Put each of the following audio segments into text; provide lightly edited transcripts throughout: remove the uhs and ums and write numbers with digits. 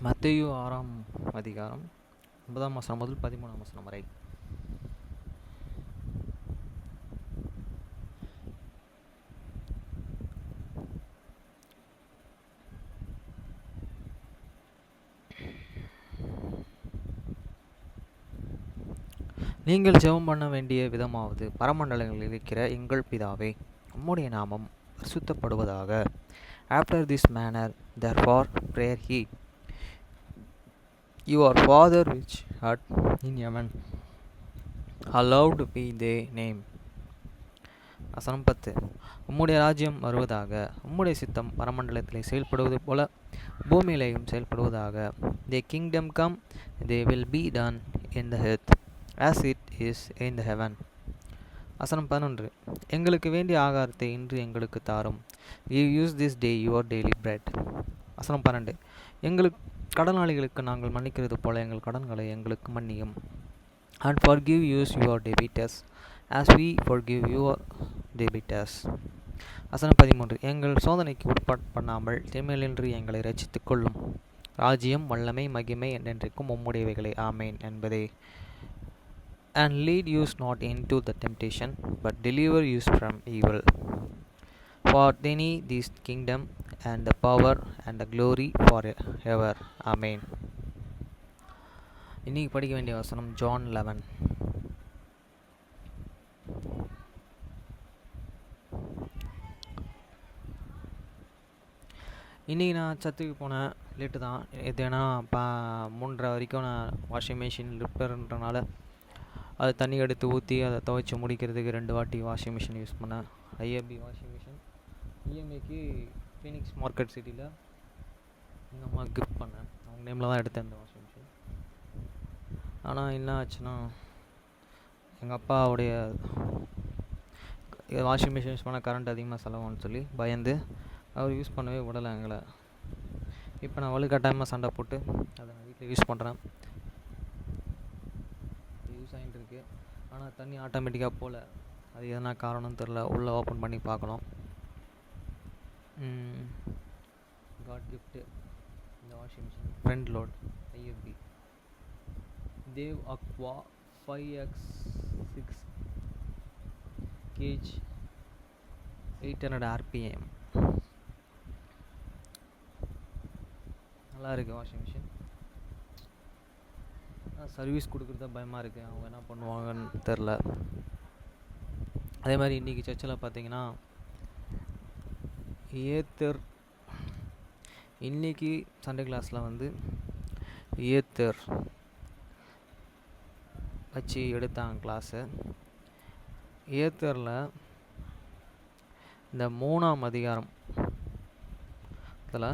மத்தேயு 6ஆம் அதிகாரம் 9ஆம் வசனம் முதல் 13ஆம் வசனம் வரை. நீங்கள் ஜெபம் பண்ண வேண்டிய விதமாவது, பரமண்டலங்களில் இருக்கிற எங்கள் பிதாவே, உம்முடைய நாமம் பரிசுத்தப்படுவதாக. After this manner therefore pray ye, your Father which art in heaven, hallowed be thy name. வசனம் 10. உம்முடைய ராஜ்யம் வருவதாக. உம்முடைய சித்தம் பரமண்டலத்திலே செயல்படுவது போல பூமியிலேயும் செயல்படுவதாக. Thy kingdom come, thy will be done in the earth as it is in the heaven. வசனம் 11. எங்களுக்கு வேண்டிய ஆகாரத்தை இன்று எங்களுக்கு தாரும். Give us this day your daily bread. வசனம் 12. எங்களுக்கு கடனாளிகளுக்கு நாங்கள் மன்னிக்கிறது போல எங்கள் கடன்களை எங்களுக்கு மன்னியும். And forgive us your debtors as we forgive your debtors. வசனம் 13. எங்கள் சோதனைக்கு உட்படாமல் தீமையிலின்றி எங்களை ரட்சித்துக் கொள்ளும். ராஜ்யம், வல்லமை, மகிமை என்றென்றைக்கும் உம்முடையவைகளே. ஆமேன் என்பதே. And lead us not into the temptation, but deliver us from evil. For thine is the kingdom and the power and the glory forever. Amen. இன்னைக்கு படிக்க வேண்டிய வசனம் ஜான் 11. இன்றைக்கி நான் சத்துக்கு போனேன், லேட்டு தான். இது ஏன்னா 3:30 வரைக்கும் நான் வாஷிங் மிஷின் ரிப்பேர்ன்றனால அது தண்ணி எடுத்து ஊற்றி அதை துவைச்சி முடிக்கிறதுக்கு 2 வாட்டி வாஷிங் மிஷின் யூஸ் பண்ணேன். ஐஏபி வாஷிங் மிஷின் இஎம்ஐக்கு ஃபீனிக்ஸ் மார்க்கெட் சிட்டியில் எங்கள் அம்மா கிஃப்ட் பண்ணேன். அவங்க நேமில் தான் எடுத்தேன் இந்த வாஷிங் மிஷின். ஆனால் என்ன ஆச்சுன்னா, எங்கள் அப்பாவுடைய வாஷிங் மிஷின் யூஸ் பண்ணால் கரண்ட் அதிகமாக செலவாகும்னு சொல்லி பயந்து அவர் யூஸ் பண்ணவே விடலை எங்களை. இப்போ நான் வலுக்கட்டாயமாக சண்டை போட்டு அதை நான் வீட்டில் யூஸ் பண்ணுறேன். யூஸ் ஆகிட்டு இருக்கு. ஆனால் தண்ணி ஆட்டோமேட்டிக்காக போகல. அது எதனா காரணம்னு தெரில. உள்ளே ஓப்பன் பண்ணி பார்க்கணும். காட் கிஃப்ட்டு இந்த washing machine. Front load IFB தேவ் அக்வா 5x6 கேஜ் 800 RPM. நல்லா இருக்குது வாஷிங் மிஷின். சர்வீஸ் கொடுக்குறதா பயமாக இருக்குது. அவங்க என்ன பண்ணுவாங்கன்னு தெரில. அதே மாதிரி இன்றைக்கி சர்ச்சில் பார்த்தீங்கன்னா ஏத்தர், இன்றைக்கி சண்டே கிளாஸில் வந்து ஏத்தர் வச்சு எடுத்தாங்க கிளாஸு. ஏத்தரில் இந்த 3ஆம் அதிகாரம் இதில்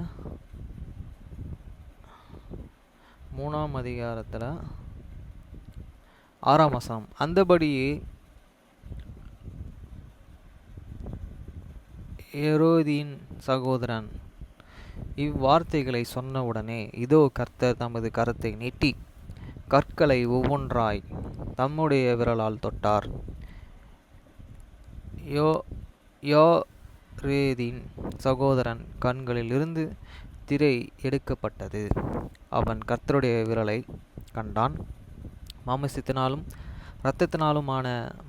3ஆம் அதிகாரத்தில் 6ஆம் வசனம். அந்தபடியே ஏரோதின் சகோதரன் இவ்வார்த்தைகளை சொன்னவுடனே, இதோ கர்த்தர் தமது கரத்தை நீட்டி கற்களை ஒவ்வொன்றாய் தம்முடைய விரலால் தொட்டார். யோரேதின் சகோதரன் கண்களில் இருந்து திரை எடுக்கப்பட்டது. அவன் கர்த்தருடைய விரலை கண்டான். மாமிசத்தினாலும் இரத்தத்தினாலுமான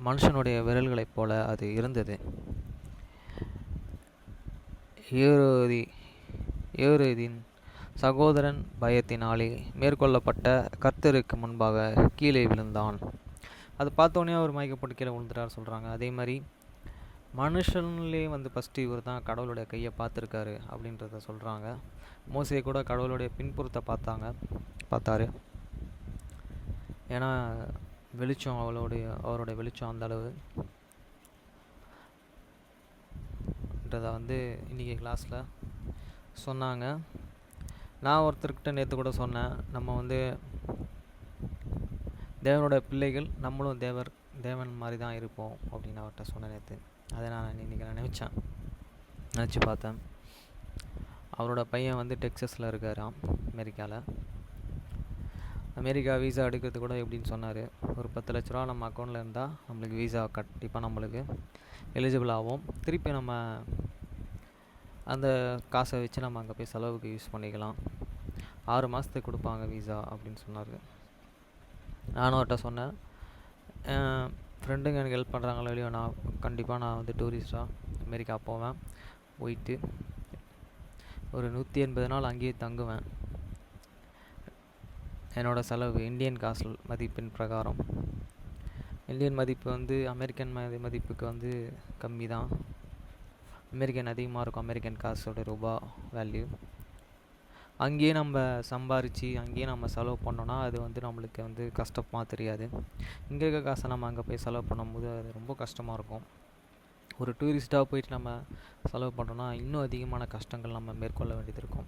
மனுஷனுடைய விரல்களைப் போல அது இருந்தது. ஏரோதின் சகோதரன் பயத்தினாலே மேற்கொள்ளப்பட்ட கர்த்தருக்கு முன்பாக கீழே விழுந்தான். அது பார்த்தோன்னே அவர் மயக்கப்பட்டு கீழே விழுந்துட்டார் சொல்கிறாங்க. அதே மாதிரி மனுஷன்லேயே வந்து ஃபஸ்ட்டு இவர் தான் கடவுளுடைய கையை பார்த்துருக்காரு அப்படின்றத சொல்கிறாங்க. மோசே கூட கடவுளுடைய பின்புறத்தை பார்த்தாரு. ஏன்னா வெளிச்சம் அவருடைய வெளிச்சம் அந்த அளவுன்றதை வந்து இன்றைக்கி கிளாஸில் சொன்னாங்க. நான் ஒருத்தர்கிட்ட நேற்று கூட சொன்னேன், நம்ம வந்து தேவனோட பிள்ளைகள், நம்மளும் தேவன் மாதிரி தான் இருப்போம் அப்படின்னு அவர்கிட்ட சொன்னேன் நேற்று. அதை நான் இன்றைக்கி நினச்சி பார்த்தேன். அவரோட பையன் வந்து டெக்ஸஸில் இருக்காராம், அமெரிக்கா வீசா எடுக்கிறது கூட எப்படின்னு சொன்னார். ஒரு 10 லட்ச ரூபா நம்ம அக்கௌண்ட்டில் இருந்தால் நம்மளுக்கு வீசா கண்டிப்பாக நம்மளுக்கு எலிஜிபிள் ஆகும். திருப்பி நம்ம அந்த காசை வச்சு நம்ம அங்கே போய் செலவுக்கு யூஸ் பண்ணிக்கலாம். 6 மாதத்துக்கு கொடுப்பாங்க விசா அப்படின்னு சொன்னார். நானும் அவர்கிட்ட சொன்னேன், ஃப்ரெண்டுங்க எனக்கு ஹெல்ப் பண்ணுறாங்களோ இல்லையோ, நான் கண்டிப்பாக நான் வந்து டூரிஸ்டாக அமெரிக்கா போவேன். போயிட்டு ஒரு 180 நாள் அங்கேயே தங்குவேன். என்னோடய செலவு இந்தியன் காசு மதிப்பின் பிரகாரம். இந்தியன் மதிப்பு வந்து அமெரிக்கன் மதிப்புக்கு வந்து கம்மி தான். அமெரிக்கன் அதிகமாக இருக்கும், அமெரிக்கன் காசோட ரூபா வேல்யூ. அங்கேயே நம்ம சம்பாரித்து அங்கேயே நம்ம செலவு பண்ணோன்னா அது வந்து நம்மளுக்கு வந்து கஷ்டமாக தெரியாது. இங்கே இருக்க காசை நம்ம அங்கே போய் செலவு பண்ணும்போது அது ரொம்ப கஷ்டமாக இருக்கும். ஒரு டூரிஸ்ட்டாக போயிட்டு நம்ம செலவு பண்ணுறோன்னா இன்னும் அதிகமான கஷ்டங்கள் நம்ம மேற்கொள்ள வேண்டியது இருக்கும்.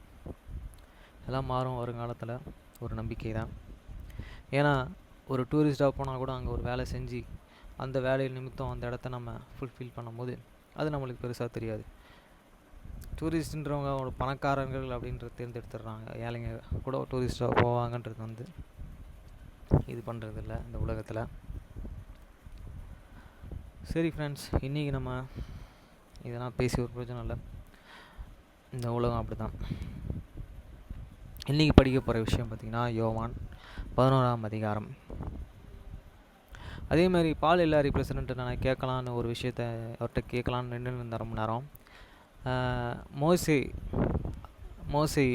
எல்லாம் மாறும் வருங்காலத்தில், ஒரு நம்பிக்கை தான். ஏன்னா ஒரு டூரிஸ்ட்டாக போனால் கூட அங்கே ஒரு வேலை செஞ்சு அந்த வேலையில் நிமித்தம் அந்த இடத்த நம்ம ஃபுல்ஃபில் பண்ணும்போது அது நம்மளுக்கு பெருசாக தெரியாது. டூரிஸ்ட்டுன்றவங்க ஒரு பணக்காரர்கள் அப்படின்றத தேர்ந்தெடுத்துடுறாங்க. ஏழைங்க கூட டூரிஸ்ட்டாக போவாங்கன்றது வந்து இது பண்ணுறதில்ல இந்த உலகத்தில். சரி ஃப்ரெண்ட்ஸ், இன்றைக்கி நம்ம இதெல்லாம் பேசி ஒரு பிரயோஜனம் இல்லை. இந்த உலகம் அப்படி தான். இன்றைக்கி படிக்க போகிற விஷயம் பார்த்திங்கன்னா யோவான் 11ஆம் அதிகாரம். அதேமாதிரி பால் இல்லாரி பிரசிடென்ட்டு நான் கேட்கலான்னு ஒரு விஷயத்த அவர்கிட்ட கேட்கலான்னு நின்று இருந்த ரொம்ப நேரம். மோசே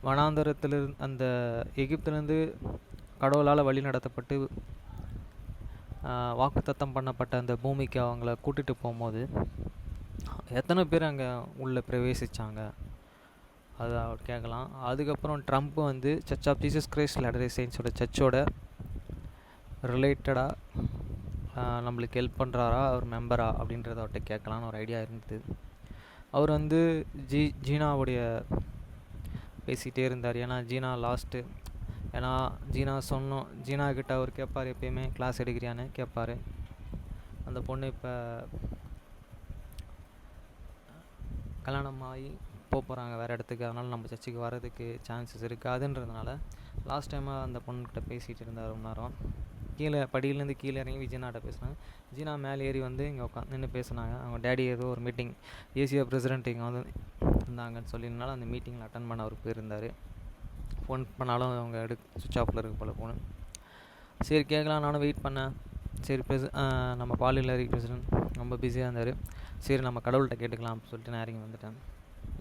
வனாந்தரத்தில் அந்த எகிப்திலேருந்து கடவுளால் வழி நடத்தப்பட்டு வாக்குத்தத்தம் பண்ணப்பட்ட அந்த பூமிக்கு அவங்கள கூட்டிகிட்டு போகும்போது எத்தனை பேர் அங்கே உள்ளே பிரவேசித்தாங்க அதை அவர் கேட்கலாம். அதுக்கப்புறம் ட்ரம்ப் வந்து சர்ச் ஆஃப் ஜீசஸ் கிரைஸ்ட் லேட்டர்-டே செயின்ஸோட சர்ச்சோட ரிலேட்டடாக நம்மளுக்கு ஹெல்ப் பண்ணுறாரா, அவர் மெம்பரா அப்படின்றத அவர்கிட்ட கேட்கலான்னு ஒரு ஐடியா இருந்தது. அவர் வந்து ஜீனாவுடைய பேசிகிட்டே இருந்தார். ஏன்னா ஜீனா லாஸ்ட்டு, ஏன்னா ஜீனா கிட்ட அவர் கேட்பார், எப்பயுமே கிளாஸ் எடுக்கிறியான்னு கேட்பார். அந்த பொண்ணு இப்போ கல்யாணம் ஆகி போகிறாங்க வேறு இடத்துக்கு, அதனால் நம்ம சர்ச்சுக்கு வர்றதுக்கு சான்சஸ் இருக்காதுன்றதுனால லாஸ்ட் டைமாக அந்த பொண்ணுக்கிட்ட பேசிகிட்டு இருந்தார் ரொம்ப நேரம். கீழே படியிலேருந்து கீழே இறங்கி ஜீனாட்ட பேசினாங்க. ஜீனா மேலே ஏறி வந்து இங்கே நின்று பேசினாங்க. அவங்க டேடி ஏதோ ஒரு மீட்டிங், ஏசியா பிரசிடென்ட் இங்கே வந்து இருந்தாங்கன்னு சொல்லியிருந்தாலும் அந்த மீட்டிங்கில் அட்டன் பண்ண அவர் போயிருந்தார். ஃபோன் பண்ணாலும் அவங்க சுவிட்ச் ஆஃபில் இருக்க போல் ஃபோனு. சரி கேட்கலாம், நானும் வெயிட் பண்ணேன். சரி நம்ம பால் இல்லாரி பிரசிடென்ட் ரொம்ப பிஸியாக இருந்தார். சரி நம்ம கடவுள்கிட்ட கேட்டுக்கலாம் அப்படின்னு சொல்லிட்டு நான் இறங்கி வந்துட்டேன்.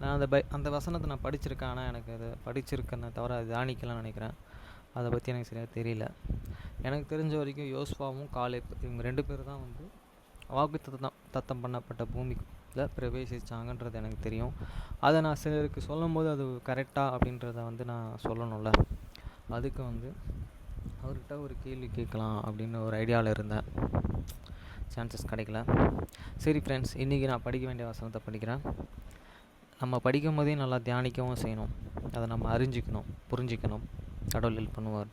நான் அந்த வசனத்தை நான் படிச்சிருக்கேன், ஆனால் எனக்கு அதை படிச்சிருக்கேன்னு தவிர அது தியானிக்கலாம்னு நினைக்கிறேன். அதை பற்றி எனக்கு சரியாக தெரியல. எனக்கு தெரிஞ்ச வரைக்கும் யோசுவாவும் காலேப் இவங்க 2 பேர் தான் வந்து வாக்குத்தத்தம் பண்ணப்பட்ட பூமியில் பிரவேசித்தாங்கன்றது எனக்கு தெரியும். அதை நான் சிலருக்கு சொல்லும் போது அது கரெக்டாக அப்படின்றத வந்து நான் சொல்லணும்ல, அதுக்கு வந்து அவர்கிட்ட ஒரு கேள்வி கேட்கலாம் அப்படின்னு ஒரு ஐடியாவில் இருந்தேன். சான்சஸ் கிடைக்கல. சரி ஃப்ரெண்ட்ஸ், இன்றைக்கி நான் படிக்க வேண்டிய வசனத்தை படிக்கிறேன். நம்ம படிக்கும் போதே நல்லா தியானிக்கவும் செய்யணும், அதை நம்ம அறிஞ்சிக்கணும், புரிஞ்சிக்கணும். கடவுள் ஹெல்ப் பண்ணுவார்.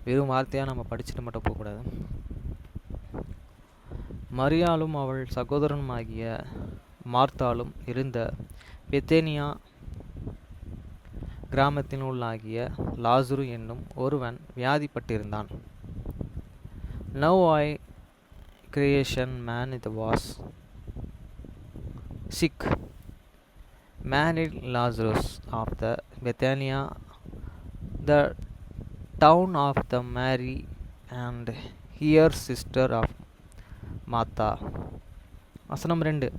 வெறும் வார்த்தையாக நம்ம படிச்சுட்டு மட்டும் போகக்கூடாது. மரியாளும் அவள் சகோதரனுமாகிய மார்த்தாலும் இருந்த பெத்தேனியா கிராமத்தின் உள்ளாகிய லாசுரு என்னும் ஒருவன் வியாதிப்பட்டிருந்தான். Now I creation man it was sick, married Lazarus of the Bethania, the town of the Mary and her sister of Martha. வசனம் 2.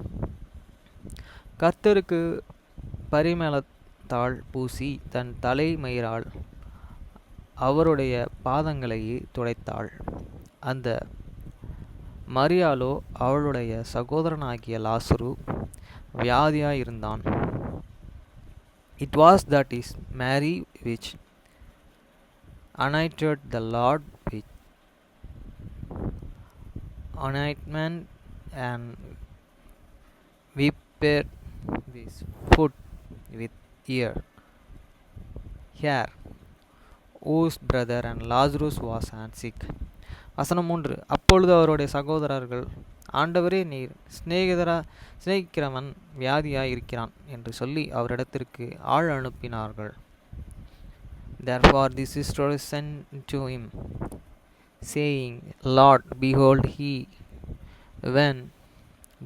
கர்த்தருக்கு பரிமளத்தாள் பூசி தன் தலைமயிரால் அவருடைய பாதங்களை துடைத்தாள். அந்த மரியாளோ அவளுடைய சகோதரனாகிய லாசரு வியாதியாயிருந்தான். It was that is Mary which anointed the Lord with anointment and wiped his foot with hair, whose brother and Lazarus was sick. வசனம் 3. அப்பொழுது அவருடைய சகோதரர்கள், ஆண்டவரே, நீர் சிநேகிக்கிறவன் வியாதியாய் இருக்கிறான் என்று சொல்லி அவரிடத்திற்கு ஆள் அனுப்பினார்கள். Therefore the sisters sent to him, saying, Lord, behold, he when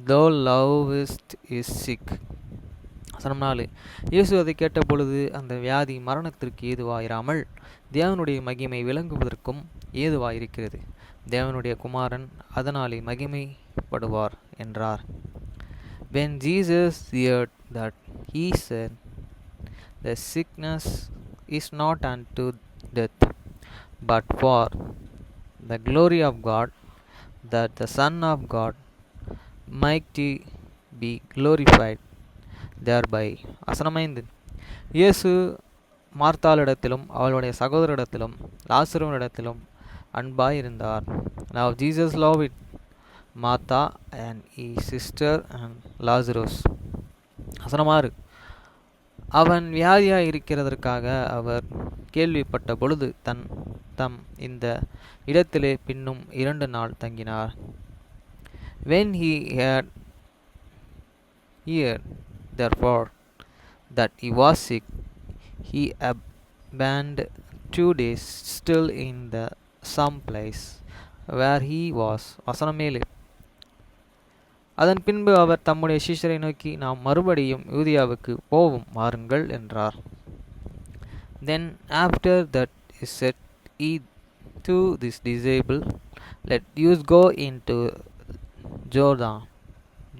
thou lovest is sick. வசனம் 4. இயேசு அதை கேட்டபொழுது அந்த வியாதி மரணத்திற்கு ஏதுவாயிராமல் தேவனுடைய மகிமை விளங்குவதற்கும் ஏதுவாயிருக்கிறது. தேவனுடைய குமாரன் அதனாலே மகிமைப்படுவார் என்றார். When Jesus heard that, he said, "The sickness is not unto death, but for the glory of God, that the Son of God might be glorified thereby." வசனம் 5. இயேசு மார்த்தாளிடத்திலும் அவளுடைய சகோதரிடத்திலும் லாசருவினிடத்திலும் அன்பாயிருந்தார். Now Jesus loved Martha and his sister and Lazarus. வசனம் 6. அவன் வியாதியாய் இருக்கிறதற்காக அவர் கேள்விப்பட்ட பொழுது தம் இந்த இடத்திலே பின்னும் 2 நாள் தங்கினார். When he had heard therefore that he was sick, he abandoned 2 days still in the some place where he was. வசனம் 7. அதன் பின்பு அவர் தம்முடைய சீஷரை நோக்கி, நாம் மறுபடியும் யூதியாவுக்கு போவோம் வாருங்கள் என்றார். Then after that he said he to his disciples, let us go into Jordan,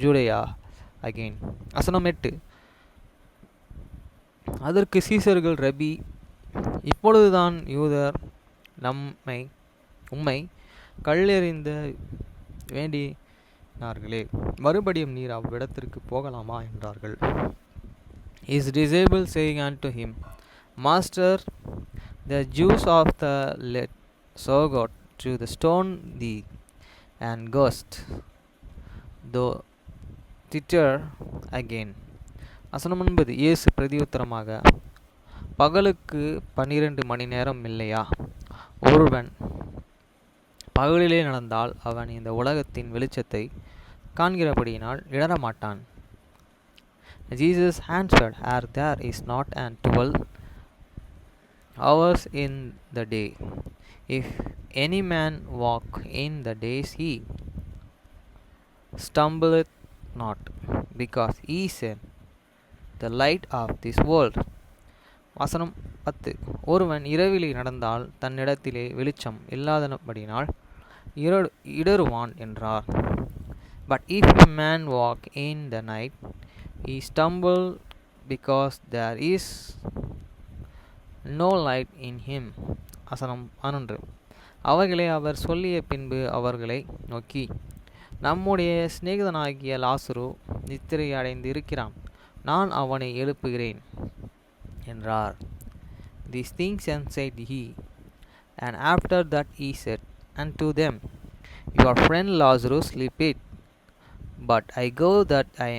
Judea again. வசனம் 8. அதற்கு சீஷர்கள், ரபி, இப்பொழுதுதான் யூதர் உம்மை கல்லெறிந்த வேண்டினார்களே, மறுபடியும் நீர் அவ்விடத்திற்கு போகலாமா என்றார்கள். His disciples saying unto him, Master, the Jews of the let sought to stone thee, and goest thou thither again. வசனம் 9. இயேசு பிரதியுத்தரமாக, பகலுக்கு 12 மணி நேரம் இல்லையா? ஒருவன் பகலிலே நடந்தால் அவன் இந்த உலகத்தின் வெளிச்சத்தை காண்கிறபடியினால் இடரமாட்டான். Jesus answered, there is not an 12 hours in the day. If any man walk in the days, he stumbleth not, because he is the light of this world. வசனம் 10. ஒருவன் இரவிலே நடந்தால் தன்னிடத்திலே வெளிச்சம் இல்லாதபடினால் இடறுவான் என்றார். But if a man walk in the night, he stumble, because there is no light in him. வசனம் 11. அவைகளை அவர் சொல்லிய பின்பு அவர்களை நோக்கி, நம்முடைய சிநேகிதனாகிய லாசரு நித்திரை அடைந்து இருக்கிறான், நான் அவனை எழுப்புகிறேன் என்றார். These things said he, and after that he said unto them, your friend Lazarus sleepeth, but I go that I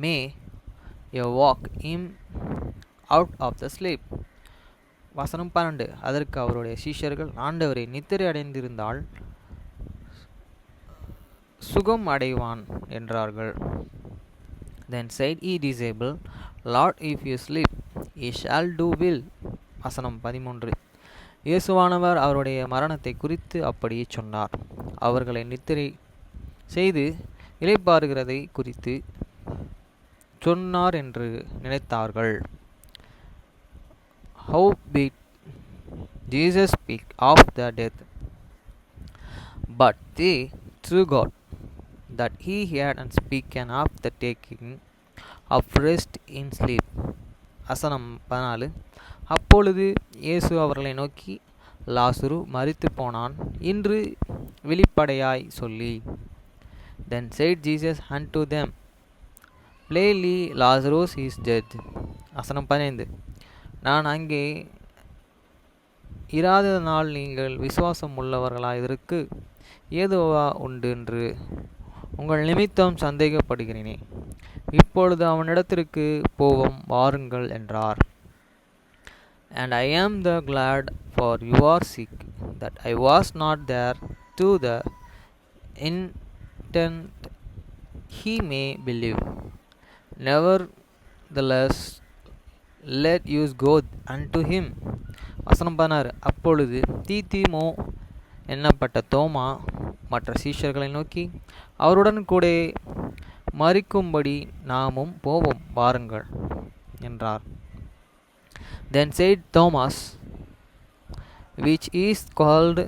may walk him out of the sleep. வசனம் 12. அதற்கு அவருடைய சீஷர்கள், ஆண்டவரே, நித்திரை அடைந்திருந்தால் சுகம் அடைவான் என்றார்கள். Then said he disciple, Lord, if you sleep, he shall do well. வசனம் 13. இயேசுவானவர் அவருடைய மரணத்தை குறித்து அப்படியே சொன்னார். அவர்களை நித்திரை செய்து இளைப்பாறுகிறதை குறித்து சொன்னார் என்று நினைத்தார்கள். Howbeit Jesus speak of the death, but they forgot that he had spoken of the taking of rest in sleep. வசனம் 14. அப்பொழுது இயேசு அவர்களை நோக்கி, லாசரு மரித்து போனான் என்று வெளிப்படையாய் சொல்லி, Then said Jesus unto them, Plainly Lazarus is dead. வசனம் 15. நான் அங்கே இராததனால் நீங்கள் விசுவாசம் உள்ளவர்களாயதற்கு ஏதுவா உண்டு என்று உங்கள் நிமித்தம் சந்தேகப்படுகிறேனே. இப்பொழுது அவனிடத்திற்கு போவோம் வாருங்கள் என்றார். And I am the glad, for you are sick, that I was not there, to the intent he may believe. Nevertheless, let us go unto him. வசனம் 16. அப்பொழுது தீமோ எண்ணப்பட்ட தோமா மற்ற சீஷர்களை நோக்கி, அவருடன் கூட மரிக்கும்படி நாமும் போவோம் வாருங்கள் என்றார். Then said Thomas, which is called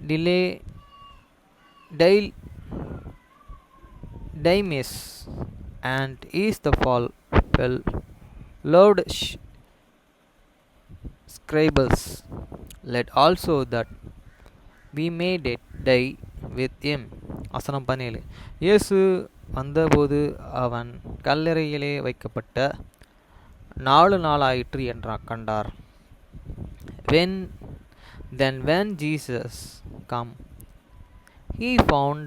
Dile- Dil- Didymus, and is the Lord scribes, let also that we may die with him. வசனம் 17. இயேசு வந்தபோது அவன் கல்லறையிலே வைக்கப்பட்ட 4 நாளாயிற்று என்றார் கண்டார். When Jesus come, he found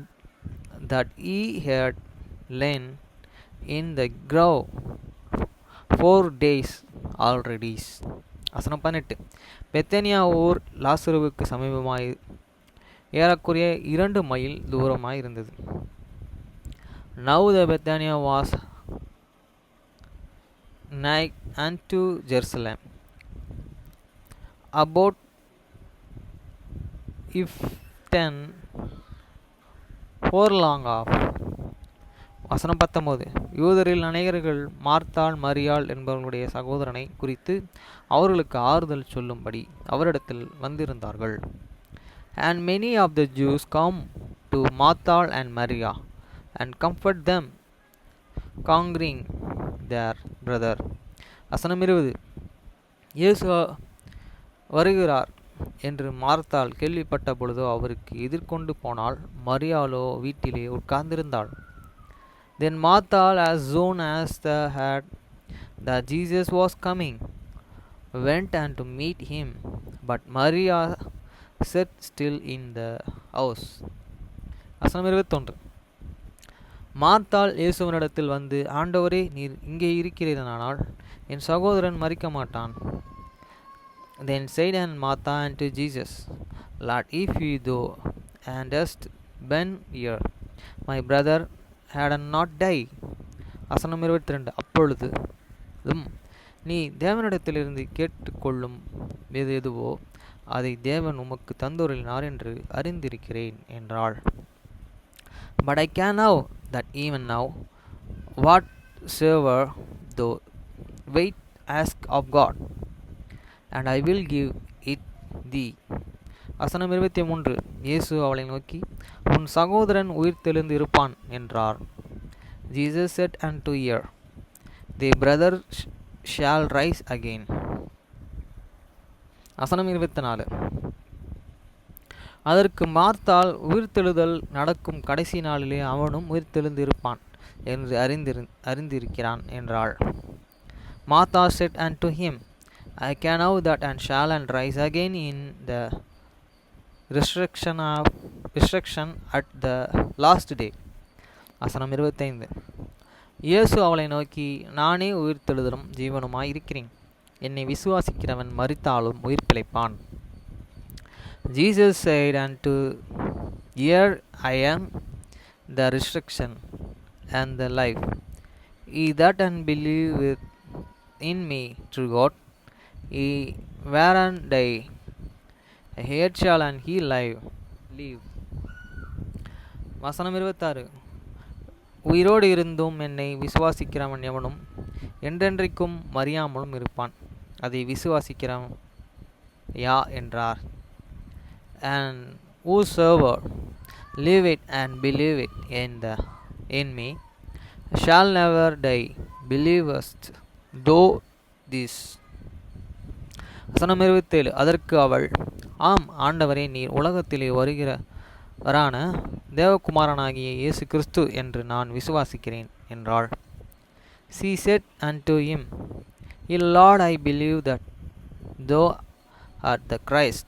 that he had lain in the grave 4 days already. வசனம் 18. பெத்தேனியா ஊர் லாசருவுக்கு சமீபமாய் ஏறக்குறைய 2 மைல் தூரமாய் இருந்தது. Now the Bethania was nigh unto Jerusalem, about if 10 furlong off. வசனம் 19. யூதரில் அநேகர்கள் மார்த்தாள் மரியாள் என்பவர்களுடைய சகோதரனை குறித்து அவர்களுக்கு ஆறுதல் சொல்லும்படி அவரிடத்தில் வந்திருந்தார்கள். And many of the Jews come to Martha and Maria and comfort them, conquering their brother. வசனம் 20. இயேசு வருகிறார் என்று மார்த்தாள் கேள்விப்பட்ட பொழுதோ அவருக்கு எதிர்கொண்டு போனாள். மரியாளோ வீட்டிலே உட்கார்ந்திருந்தாள். Then Martha, as soon as they heard that Jesus was coming, went and to meet him, but Maria sat still in the house. வசனம் 21. மார்த்தாள் இயேசுவினிடத்தில் வந்து, ஆண்டவரே, நீர் இங்கே இருக்கிறீரானால் என் சகோதரன் மரிக்க மாட்டான். Then said Martha unto Jesus, Lord, if you thou hadst been here, my brother had not died. வசனம் 22. அப்பொழுதும் நீ தேவனிடத்திலிருந்து கேட்டுக்கொள்ளும் எதுவோ அதை தேவன் உமக்கு தந்துருளினார் என்று அறிந்திருக்கிறேன் என்றாள். But I can know that even now, whatsoever thou wilt ask of God, and I will give it thee. வசனம் 23. இயேசு அவளை நோக்கி, உன் சகோதரன் உயிர்த்தெழுந்து இருப்பான் என்றார். Jesus said unto her, thy brother shall rise again. வசனம் 24. அதற்கு மார்த்தாள், உயிர்த்தெழுதல் நடக்கும் கடைசி நாளிலே அவனும் உயிர்த்தெழுந்து இருப்பான் என்று அறிந்திருக்கிறான் என்றாள். Martha said unto him, I can know that and shall and rise again in the resurrection at the last day. வசனம் 25. இயேசு அவளை நோக்கி, நானே உயிர்த்தெழுதலும் ஜீவனுமாய் இருக்கிறேன். என்னை விசுவாசிக்கிறவன் மரித்தாலும் உயிர் பிழைப்பான். Jesus said unto her, I am the resurrection and the life. He that believeth in me through God, he wherein die, yet shall and he live. வசனம் 26. உயிரோடு இருந்தும் என்னை விசுவாசிக்கிறவன் எவனும் என்றென்றைக்கும் மறியாமலும் இருப்பான். அதை விசுவாசிக்கிறவன் யா என்றார். And whosoever liveth and believeth in me shall never die. Believest thou this? வசனம் 27. அதற்கு அவள், ஆம் ஆண்டவரே, நீர் உலகத்திலே வருகிறவரான தேவகுமாரனாகிய இயேசு கிறிஸ்து என்று நான் விசுவாசிக்கிறேன் என்றாள். She said unto him, Yea, Lord, I believe that thou art the Christ,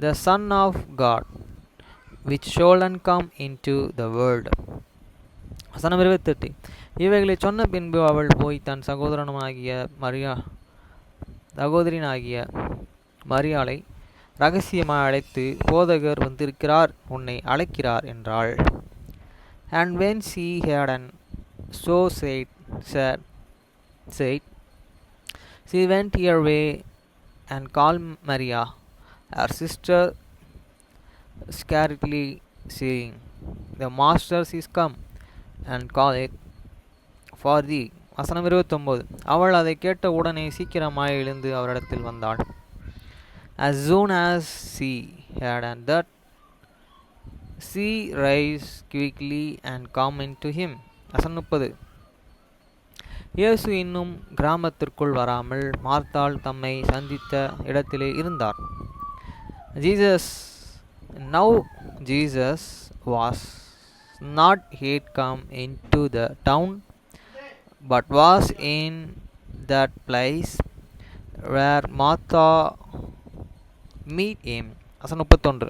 the Son of God, which shall come into the world. வசனம் 28. இவைகளை சொன்ன பின்பு அவள் போய் தன் சகோதரினாகிய மரியாளை ரகசியமாக அழைத்து, போதகர் வந்திருக்கிறார், உன்னை அழைக்கிறார் என்றாள். And when she had so said, she went her way and called Maria, her sister, scarcely saying, The Master is come, and call it for thee. வசனம் 29. அவள் அதை கேட்ட உடனே சீக்கிரமாய் எழுந்து அவரிடத்தில் வந்தாள். As soon as she had and that, she rose quickly and come into him. வசனம் 30. இயேசு இன்னும் கிராமத்திற்குள் வராமல் மார்த்தாள் தம்மை சந்தித்த இடத்திலே இருந்தார். Now Jesus was not yet come into the town, but was in that place where Martha meet him. வசனம் 31.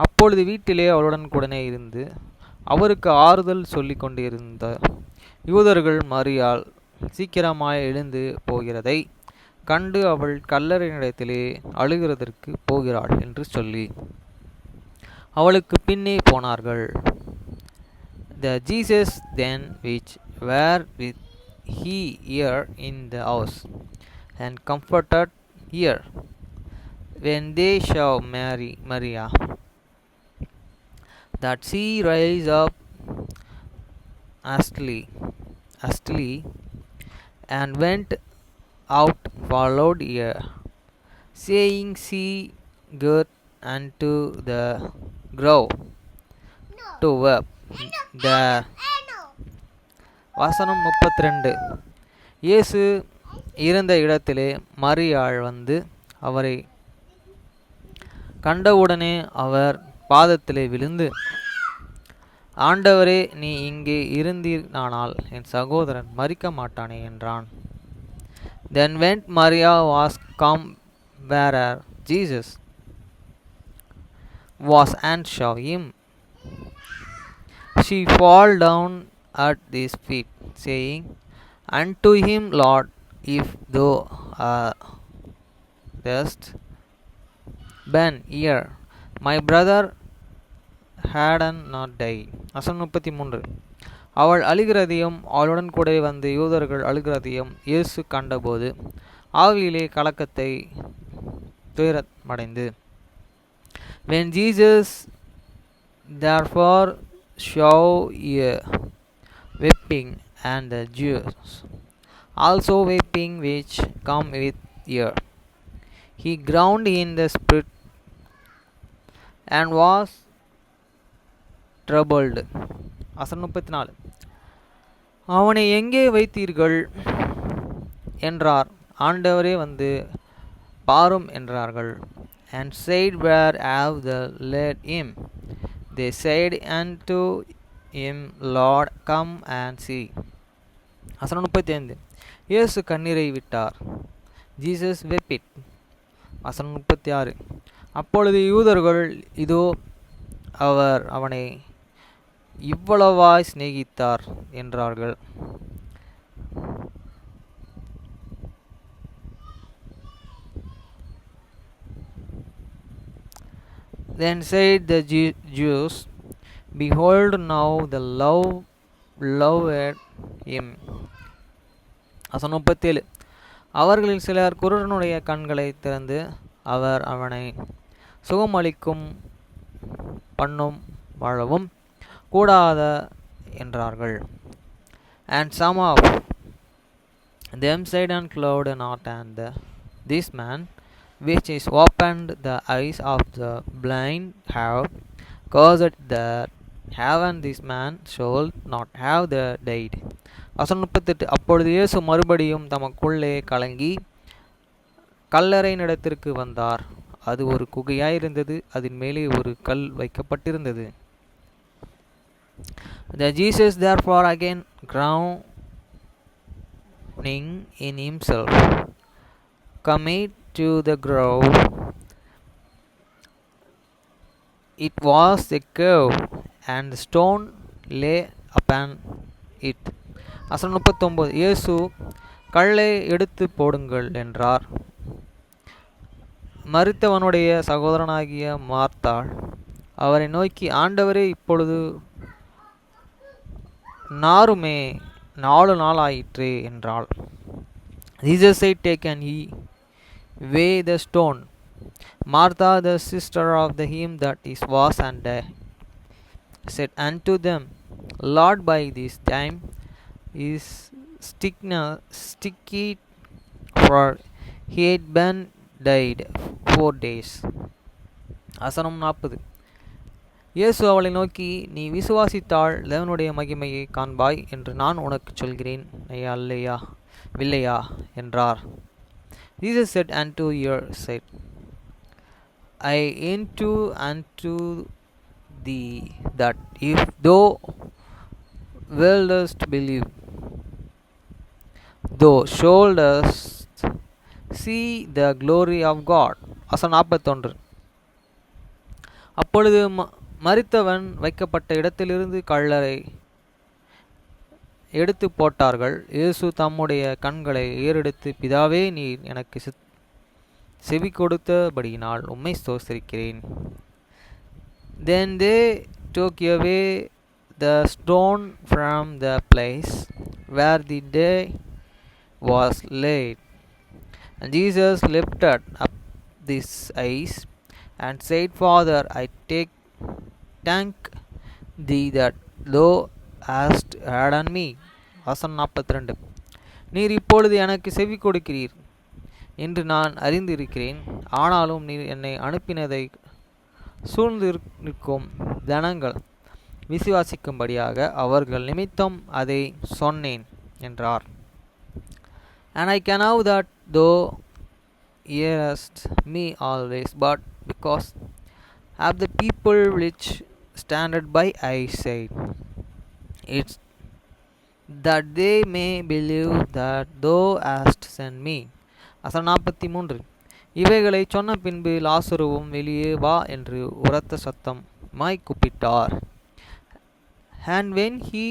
அப்பொழுது வீட்டிலே அவளுடன் கூடனே இருந்து அவருக்கு ஆறுதல் சொல்லிக் கொண்டிருந்த யூதர்கள் மரியாள் சீக்கிரமாய் எழுந்து போகிறதை கண்டு அவள் கல்லறையினிடத்திலே அழுகிறதற்கு போகிறாள் என்று சொல்லி அவளுக்கு பின்னே போனார்கள். The Jesus then which were with he here in the house and comforted here when they saw Maria, that she raised up hastily and went out, followed her, saying she got unto the grove to weep there. வசனம் 32. இயேசு இருந்த இடத்திலே மரியாள் வந்து அவரை கண்டவுடனே அவர் பாதத்திலே விழுந்து, ஆண்டவரே, நீ இங்கே இருந்தீரானால் என் சகோதரன் மரிக்க மாட்டானே என்றான். Then went Maria was come where Jesus was and saw him. She fall down at his feet, saying unto him, Lord, if thou hadst been here, my brother had not died. வசனம் 33. அவள் அழுகிறதையும் அவளுடன் கூட வந்து யூதர்கள் அழுகிறதையும் இயேசு கண்டபோது ஆவியிலே கலக்கத்தை துயரமடைந்து, When Jesus therefore saw a weeping, and the Jews also weeping which come with her, he groaned in the spirit and was troubled. வசனம் 34. அவனை எங்கே வைத்தீர்கள் என்றார். ஆண்டவரே வந்து பாரும் என்றார்கள். And said, Where have they laid him? They said unto him, Lord, come and see. வசனம் 35. இயேசு கண்ணீரை விட்டார். Jesus wept. வசனம் 36. அப்பொழுது யூதர்கள், இதோ அவர் அவனை இவ்வளவாய் சிநேகித்தார் என்றார்கள். Then said the Jews, Behold, now the loved him. வசனம் 37. அவர்களில் சிலர் குருடனுடைய கண்களை திறந்து அவர் அவனை சுகமளிக்கும் பண்ணும் வாழவும் கூடாத என்றார்கள். And some of them said unclothed not and this man which is opened the eyes of the blind have caused that haven this man should not have the died. வசனம் 38. அப்பொழுது இயேசு மறுபடியும் தமக்குள்ளே கலங்கி கல்லறையினிடத்திற்கு வந்தார். அது ஒரு குகையாயிருந்தது, அதன் மேலே ஒரு கல் வைக்கப்பட்டிருந்தது. The Jesus therefore again groaning in himself cometh to the grave. It was a cave, and the stone lay upon it. வசனம் 39. இயேசு கல்லை எடுத்து போடுங்கள் என்றார். மரித்தவனுடைய சகோதரனாகிய மார்த்தாள் அவரை நோக்கி, ஆண்டவரே, இப்பொழுது நாருமே 4 நாள் ஆயிற்றே என்றாள். Jesus said, Take and ye away the stone. Martha, the sister of him that is was and said unto them, Lord, by this time is sticky, for he had been died 4 days. வசனம் 40. இயேசு அவளை நோக்கி, நீ விசுவாசித்தால் தேவனுடைய மகிமையை காண்பாய் என்று நான் உனக்குச் சொல்கிறேன், அல்லையா வில்லையா என்றார். Jesus said unto her, said, I unto thee that if thou wouldest believe, thou shouldest see the glory of God. வசனம் 41. அப்பொழுது மரித்தவன் வைக்கப்பட்ட இடத்திலிருந்து கல்லறை எடுத்து போட்டார்கள். இயேசு தம்முடைய கண்களை ஏறெடுத்து, பிதாவே, நீர் எனக்கு செவி கொடுத்தபடியினால் உம்மை ஸ்தோத்திரிக்கிறேன். Then they took away the stone from the place where the dead was laid. And Jesus lifted up his eyes and said, Father, I thank thee that thou hast heard me. வசனம் 42. நீர் இப்பொழுது எனக்கு செவி கொடுக்கிறீர் என்று நான் அறிந்திருக்கிறேன். ஆனாலும் நீர் என்னை அனுப்பினதை சூழ்ந்து நிற்கும் ஜனங்கள் விசுவாசிக்கும்படியாக அவர்கள் நிமித்தம் அதை சொன்னேன் என்றார். And I can know that thou hearest me always, but because of the people which stand by, I say it's that they may believe that thou hast sent me. வசனம் 43. இவைகளை சொன்ன பின்பு லாசருவும் வெளியே வா என்று உரத்த சத்தமாய் கூப்பிட்டார். And when he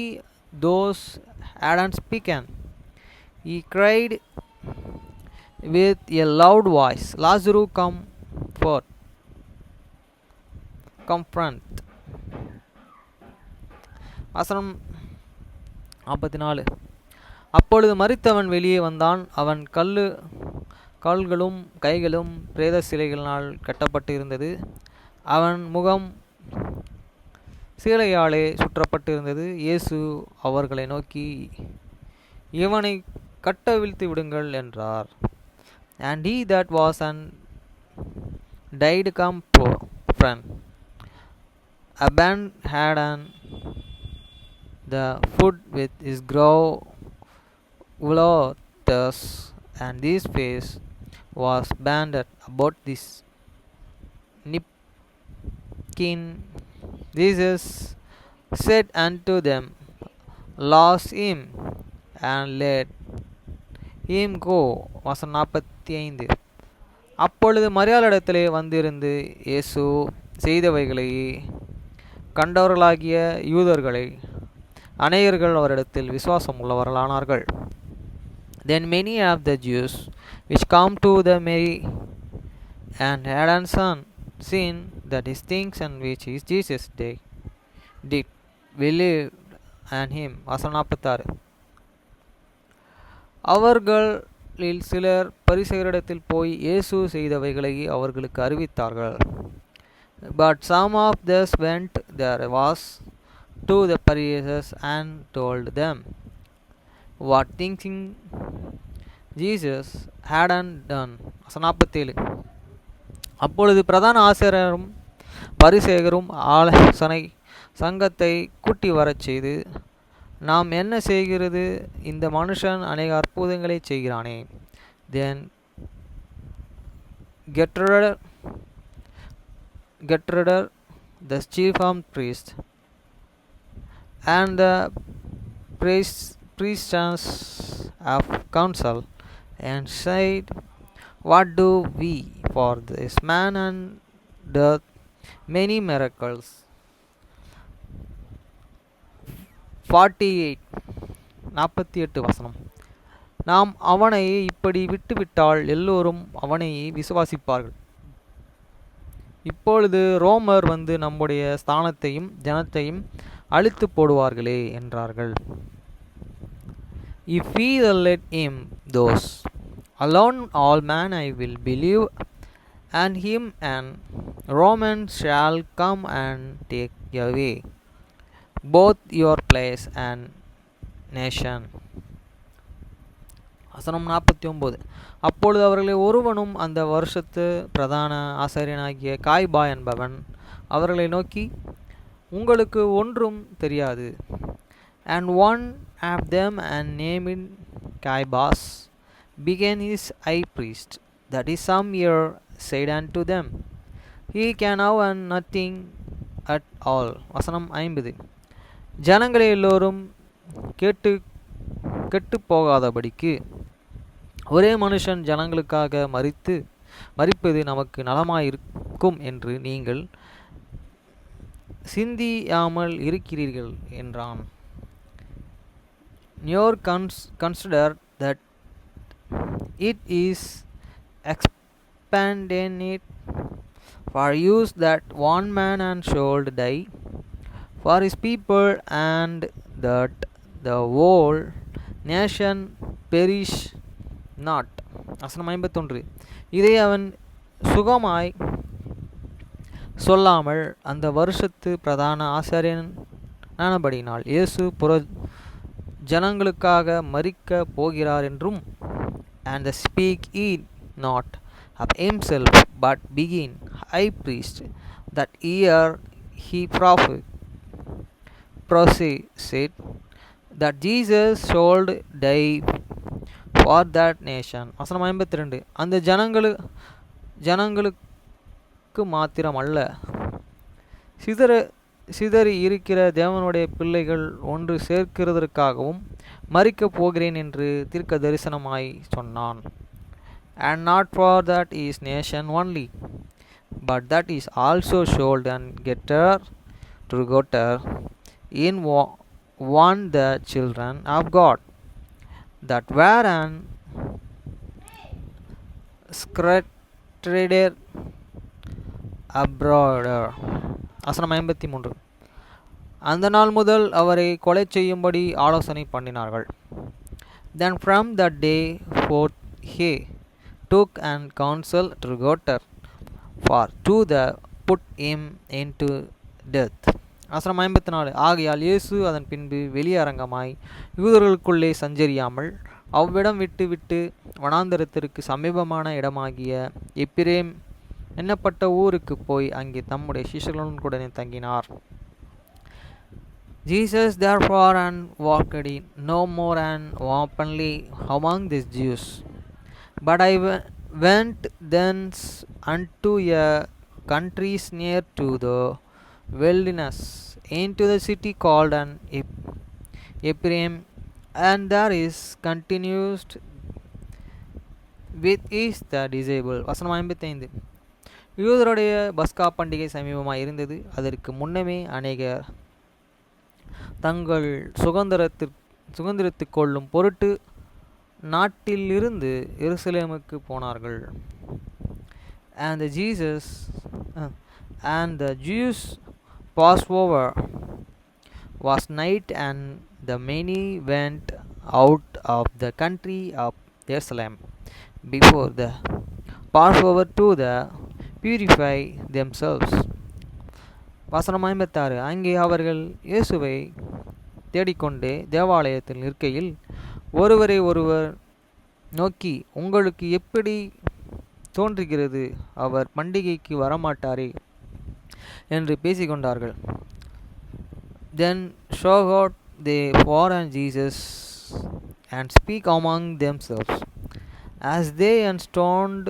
those had spoken, he cried with a loud voice, Lazarus, come forth. வசனம் 44. அப்பொழுது மரித்தவன் வெளியே வந்தான். அவன் கால்களும் கைகளும் பிரேத சிலைகளினால் கட்டப்பட்டு இருந்தது. அவன் முகம் சீலையாலே சுற்றப்பட்டு இருந்தது. இயேசு அவர்களை நோக்கி, இவனை கட்டவிழ்த்து விடுங்கள் என்றார். And he that was and died come from Aban had the foot with his glorious, and his face was banded about this napkin. Jesus said unto them, Loose him and let him go. வசனம் 45. அப்பொழுது மரியாளிடத்திலே வந்திருந்து இயேசு செய்தவைகளை கண்டவர்களாகிய யூதர்களை அநேகர்கள் அவரிடத்தில் விசுவாசம் உள்ளவர்களானார்கள். Then many of the Jews which come to the Mary and had seen that his things and which is Jesus did believed on him. வசனம் 46. அவர்களில் சிலர் பரிசேயரிடத்தில் போய் இயேசு செய்தவைகளை அவர்களுக்கு அறிவித்தார்கள். But some of these went there was to the Pharisees and told them what thinking Jesus had done. வசனம் 47. அப்பொழுது பிரதான ஆசிரியரும் பரிசேயரும் ஆலோசனை சங்கத்தை கூட்டி வரச் செய்து, நாம் என்ன செய்கிறது? இந்த மனுஷன் அநேக அற்புதங்களை செய்கிறானே. Then Gertrude, the chief priest, and the priests of council, and said, What do we? For this man and doeth many miracles. 48 வசனம். நாம் அவனை இப்படி விட்டுவிட்டால் எல்லோரும் அவனை விசுவாசிப்பார்கள். இப்பொழுது ரோமர் வந்து நம்முடைய ஸ்தானத்தையும் ஜனத்தையும் அழித்து போடுவார்களே என்றார்கள். If we let him those alone, all man I will believe, and him and Romans shall come and take away both your place and nation. வசனம் 49. அப்பொழுது அவர்களில் ஒருவனும் அந்த வருஷத்து பிரதான ஆசாரியனாகிய காய்பா என்பவன் அவர்களை நோக்கி, உங்களுக்கு ஒன்றும் தெரியாது. And one of them, and named Caiaphas, began his high priest, that is some year, said unto them, He can have nothing at all. வசனம் 50. ஜனங்களே எல்லோரும் கெட்டு போகாதபடிக்கு ஒரே மனுஷன் ஜனங்களுக்காக மரிப்பது நமக்கு நலமாயிருக்கும் என்று நீங்கள் சிந்தியாமல் இருக்கிறீர்கள் என்றான். Nor consider that it is expedient for use that one man and should die for his people, and that the whole nation perish not. வசனம் 51. இதை அவன் சுகமாய் சொல்லாமல் அந்த வருஷத்து பிரதான ஆசாரியனானபடியினால் இயேசு ஜனங்களுக்காக மரிக்க போகிறார் என்றும், and speak he not of himself, but being high priest, that year he prophesied that Jesus should die for that nation. வசனம் 52. அந்த ஜனங்களுக்கு மாத்திரம் அல்ல, சிதறி இருக்கிற தேவனுடைய பிள்ளைகள் ஒன்று சேர்க்கிறதற்காகவும் மரிக்கப் போகிறேன் என்று தீர்க்க தரிசனமாய் சொன்னான். And not for that is nation only, but that is also should and getter in one the children of God, that were an scattered abroad. வசனம் 53. அந்த நாள் முதல் அவரை கொலை செய்யும்படி ஆலோசனை பண்ணினார்கள். Then from that day forth he took and counsel to put him into death. வசனம் 54. ஆகையால் இயேசு அதன் பின்பு வெளியரங்கமாய் யூதர்களுக்குள்ளே சஞ்சரியாமல் அவ்விடம் விட்டு வனாந்தரத்திற்கு சமீபமான இடமாகிய எப்பிரேம் என்னப்பட்ட ஊருக்கு போய் அங்கே தம்முடைய சீஷர்களுடன் தங்கினார். Jesus therefore and walked no more and openly among the Jews, but I went thence unto a countries near to the wilderness, into the city called an Ephraim, and there is continued with is the disciple. வசனம் 55. யூதருடைய பஸ்கா பண்டிகை சமீபமாக இருந்தது. அதற்கு முன்னமே அநேகர் தங்கள் சுதந்திரத்துக் கொள்ளும் பொருட்டு நாட்டிலிருந்து எருசலேமுக்கு போனார்கள். And the Jews Passover was night, and the many went out of the country of Jerusalem before the Passover to the purify themselves. வசனம் 56. அங்கே அவர்கள் இயேசுவை தேடிக்கொண்டே தேவாலயத்தில் நிற்கையில் ஒருவரை ஒருவர் நோக்கி, உங்களுக்கு எப்படி தோன்றுகிறது, அவர் பண்டிகைக்கு வரமாட்டாரே என்று பேசிக்கொண்டார்கள். Then showed they for and Jesus, and speak among themselves, as they stoned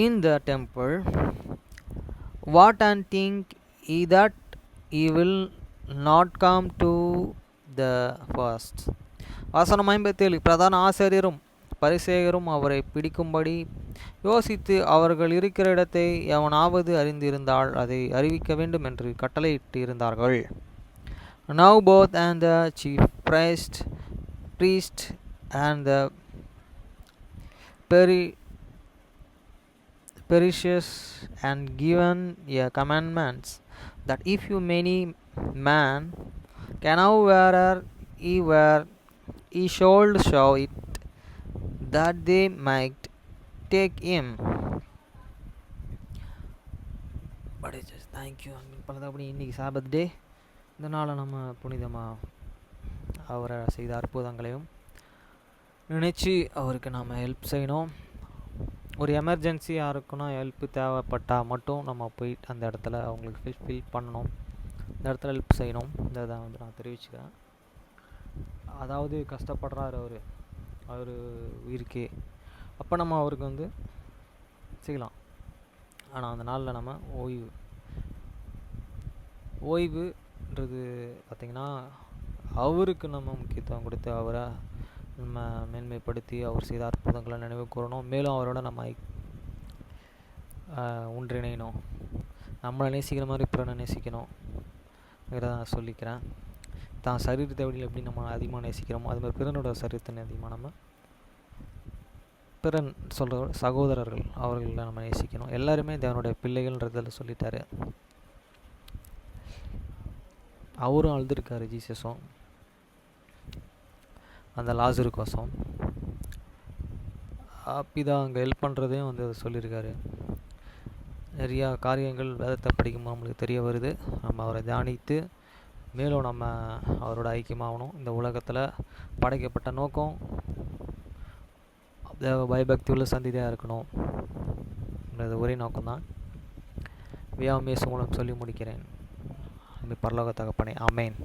in the temple, what and think ye that he will not come to the first. வசனம் 57. பிரதான ஆசாரியரும் பரிசேயரும் அவரை பிடிக்கும்படி யோசித்து அவர்கள் இருக்கிற இடத்தை எவனாவது அறிந்திருந்தால் அதை அறிவிக்க வேண்டும் என்று கட்டளையிட்டு இருந்தார்கள். Now both and the chief priest and the Pharisees and given a commandments, that if you many man can have wherever he should show it, that they might take him. Thank you பலதபடி இன்றைக்கி Sabbath டே. இந்த நாளை நம்ம புனிதமாக அவரை செய்த அற்புதங்களையும் நினச்சி அவருக்கு நாம் ஹெல்ப் செய்யணும். ஒரு எமர்ஜென்சி யாருக்குன்னா ஹெல்ப்பு தேவைப்பட்டால் மட்டும் நம்ம போய் அந்த இடத்துல அவங்களுக்கு ஃபில் பண்ணணும், இந்த இடத்துல ஹெல்ப் செய்யணும். இந்த இதை வந்து நான் தெரிவிச்சுக்கிறேன். அதாவது கஷ்டப்படுறாரு அவர் உயிருக்கே, அப்போ நம்ம அவருக்கு வந்து செய்யலாம். ஆனால் அந்த நாளில் நம்ம ஓய்வுன்றது பார்த்திங்கன்னா அவருக்கு நம்ம முக்கியத்துவம் கொடுத்து அவரை நம்ம மேன்மைப்படுத்தி அவர் செய்த அற்புதங்களை நினைவு கூறணும். மேலும் அவரோட நம்ம ஒன்றிணையணும். நம்மளை நேசிக்கிற மாதிரி பிறனை நேசிக்கணும் நான் சொல்லிக்கிறேன். தான் சரீரத்தை வழியில் எப்படி நம்ம அதிகமாக நேசிக்கிறோமோ அது மாதிரி பிறனோட சரீரத்தை அதிகமாக நம்ம பிறன் சொல்கிற சகோதரர்கள் அவர்களை நம்ம நேசிக்கணும். எல்லாருமே தேவனுடைய பிள்ளைகள்ன்றதில் சொல்லிட்டாரு. அவரும் அழுதுருக்காரு ஜீசஸும் அந்த லாசருக்கோசம். அப்படி அங்கே ஹெல்ப் பண்ணுறதையும் வந்து சொல்லியிருக்காரு. நிறையா காரியங்கள் வேதத்தை படிக்கும்போது நம்மளுக்கு தெரிய வருது. நம்ம அவரை தியானித்து மேலும் நம்ம அவரோட ஐக்கியமாகணும். இந்த உலகத்தில் படைக்கப்பட்ட நோக்கம் பயபக்தி உள்ள சந்திதியாக இருக்கணும். ஒரே நோக்கம்தான். வியாமேசு மூலம் சொல்லி முடிக்கிறேன். பரலோக தகப்பனே, ஆமேன்.